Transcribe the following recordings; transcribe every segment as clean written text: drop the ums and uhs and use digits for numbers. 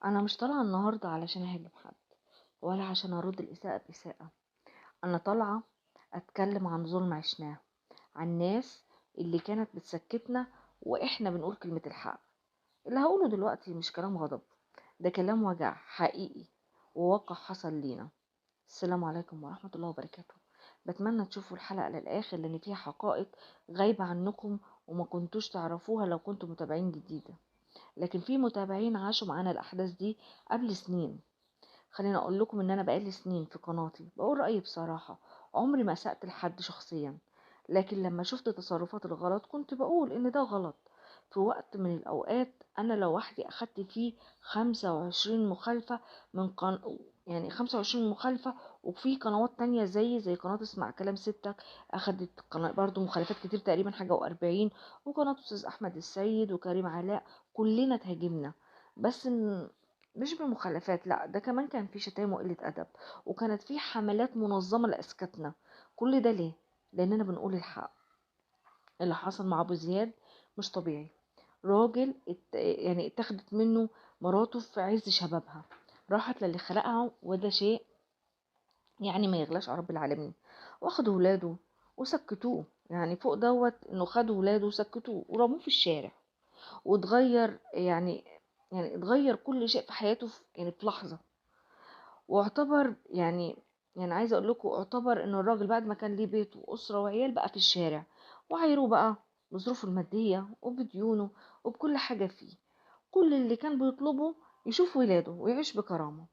انا مش طالعه النهارده علشان اهاجم حد ولا عشان ارد الاساءه باساءه. انا طالعه اتكلم عن ظلم عشناه، عن ناس اللي كانت بتسكتنا واحنا بنقول كلمه الحق. اللي هقوله دلوقتي مش كلام غضب، ده كلام وجع حقيقي وواقع حصل لينا. السلام عليكم ورحمه الله وبركاته. بتمنى تشوفوا الحلقه للاخر لان فيها حقائق غايبه عنكم وما كنتوش تعرفوها لو كنتوا متابعين جديده، لكن في متابعين عاشوا معانا الاحداث دي قبل سنين. خليني اقول لكم ان انا بقالي سنين في قناتي بقول رأيي بصراحة، عمري ما اسأت لحد شخصيا، لكن لما شفت تصرفات الغلط كنت بقول ان ده غلط. في وقت من الاوقات انا لوحدي اخدت فيه 25 مخالفة من يعني 25 مخالفة. وفي قنوات تانية زي قناة اسمع كلام ستك اخدت برضو مخالفات كتير، تقريبا حاجة و40. وقناة استاذ احمد السيد وكريم علاء، كلنا تهاجمنا. بس مش بالمخلفات، لا، ده كمان كان في شتايم وقلة أدب، وكانت في حملات منظمة لإسكاتنا. كل ده ليه؟ لأننا بنقول الحق. اللي حصل مع أبو زياد مش طبيعي. راجل يعني اتخذت منه مراته في عز شبابها، راحت للي خلقها، وده شيء يعني ما يغلاش على رب العالمين. واخدوا ولاده وسكتوه، يعني فوق دوت انه خدوا ولاده وسكتوه ورموه في الشارع. واتغير يعني اتغير كل شيء في حياته في لحظة. واعتبر يعني عايزه اقول لكم، اعتبر ان الراجل بعد ما كان ليه بيت واسره وعيال بقى في الشارع، وعايروه بقى بظروفه الماديه وبديونه وبكل حاجه فيه. كل اللي كان بيطلبه يشوف ولاده ويعيش بكرامه.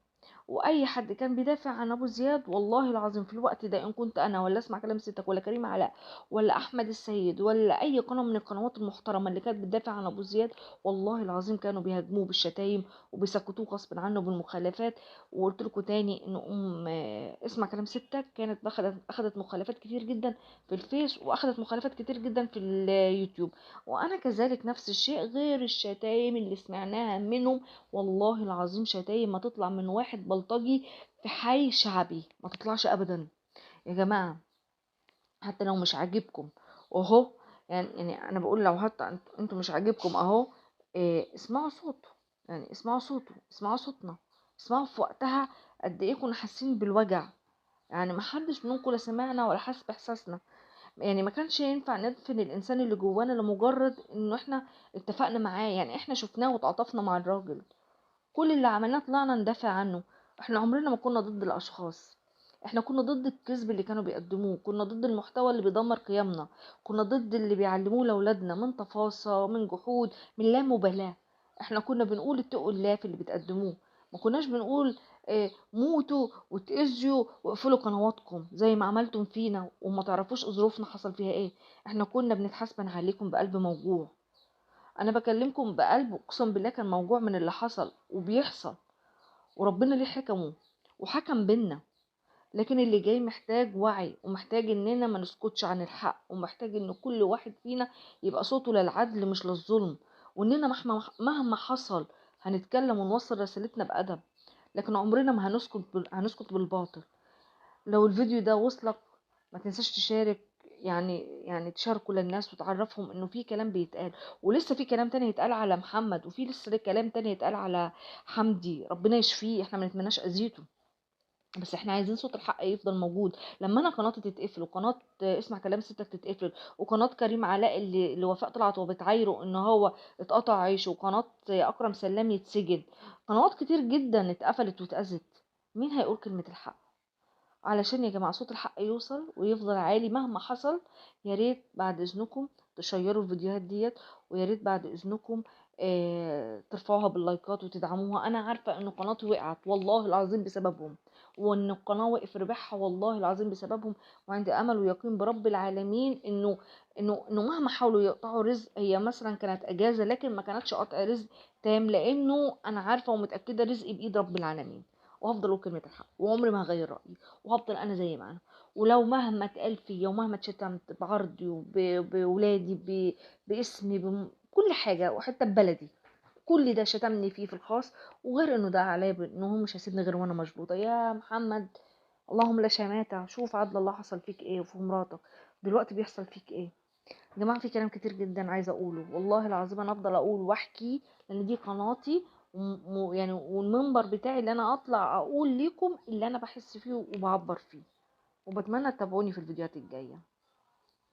واي حد كان بيدافع عن ابو زياد، والله العظيم في الوقت ده ان كنت انا ولا اسمع كلام ستك ولا كريم علاء ولا احمد السيد ولا اي قناه من القنوات المحترمه اللي كانت بتدافع عن ابو زياد، والله العظيم كانوا بيهاجموه بالشتايم وبيسكتوه غصب عنه بالمخالفات. وقلت لكم تاني ان اسمع كلام ستك كانت اخذت مخالفات كتير جدا في الفيس، واخذت مخالفات كتير جدا في اليوتيوب. وانا كذلك نفس الشيء، غير الشتايم اللي سمعناها منهم. والله العظيم شتايم ما تطلع من واحد بلطجي في حي شعبي، ما تطلعش ابدا. يا جماعه، حتى لو مش عاجبكم اهو، يعني انا بقول لو حتى انتوا مش عاجبكم اهو، إيه، اسمعوا صوته. يعني اسمعوا صوته، اسمعوا صوتنا، اسمعوا في وقتها قد ايه كنا حاسين بالوجع. يعني ما حدش منكم لا سمعنا ولا حس باحساسنا. يعني ما كانش ينفع ندفن الانسان اللي جوانا لمجرد انه احنا اتفقنا معاه. يعني احنا شفناه وتعاطفنا مع الراجل، كل اللي عملناه طلعنا ندافع عنه. احنا عمرنا ما كنا ضد الاشخاص، احنا كنا ضد الكذب اللي كانوا بيقدموه، كنا ضد المحتوى اللي بيدمر قيمنا، كنا ضد اللي بيعلموه لاولادنا من تفاصيل، من جحود، من لا مبالاة. احنا كنا بنقول اتقوا الله في اللي بتقدموه، ما كناش بنقول موتوا وتأذوا واقفلوا قنواتكم زي ما عملتم فينا وما تعرفوش ظروفنا حصل فيها ايه. احنا كنا بنتحاسب عليكم بقلب موجوع. انا بكلمكم بقلب اقسم بالله كان موجوع من اللي حصل وبيحصل، وربنا ليه حكمه وحكم بينا. لكن اللي جاي محتاج وعي، ومحتاج اننا ما نسكتش عن الحق، ومحتاج ان كل واحد فينا يبقى صوته للعدل مش للظلم. واننا مهما حصل هنتكلم ونوصل رسالتنا بأدب، لكن عمرنا ما هنسكت بالباطل. لو الفيديو ده وصلك ما تنساش تشارك، يعني تشاركوا للناس وتعرفهم انه في كلام بيتقال، ولسه في كلام تاني يتقال على محمد، وفي لسه كلام تاني يتقال على حمدي، ربنا يشفيه، احنا ما نتمناش اذيته. بس احنا عايزين صوت الحق يفضل موجود. لما انا قناتي تتقفل، وقناه اسمع كلام ستك تتقفل، وقناه كريم علاء اللي وفاء طلعت وبتعايره ان هو اتقطع عيشه، وقناه اكرم سلام يتسجن، قنوات كتير جدا اتقفلت واتأذت. مين هيقول كلمه الحق؟ علشان يا جماعة صوت الحق يوصل ويفضل عالي مهما حصل، يا ريت بعد اذنكم تشيروا الفيديوهات ديت، ويا ريت بعد اذنكم ترفعوها باللايكات وتدعموها. انا عارفة ان قناتي وقعت والله العظيم بسببهم، وان القناة وقف ربحها والله العظيم بسببهم. وعندي امل ويقين برب العالمين انه مهما حاولوا يقطعوا رزق، هي مثلا كانت اجازة لكن ما كانتش قطع رزق تام، لانه انا عارفة ومتأكدة رزقي بايد رب العالمين. وهفضل اقول كلمة الحق وعمري ما هغير رأيي، وهفضل انا زي ما انا. ولو مهما اتقال فيا ومهما اتشتمت بعرضي بولادي باسمي بكل حاجه وحتى ببلدي، كل ده شتمني فيه في الخاص. وغير انه ده عليا انه هو مش هيسيبني غير وانا مشبوطه يا محمد. اللهم لا شماتة، شوف عدل الله حصل فيك ايه وفي مراتك دلوقتي بيحصل فيك ايه. يا جماعه في كلام كتير جدا عايزه اقوله، والله العظيم انا افضل اقول واحكي لان دي قناتي يعني المنبر بتاعي اللي انا اطلع اقول لكم اللي انا بحس فيه وبعبر فيه. وبتمنى تتابعوني في الفيديوهات الجايه.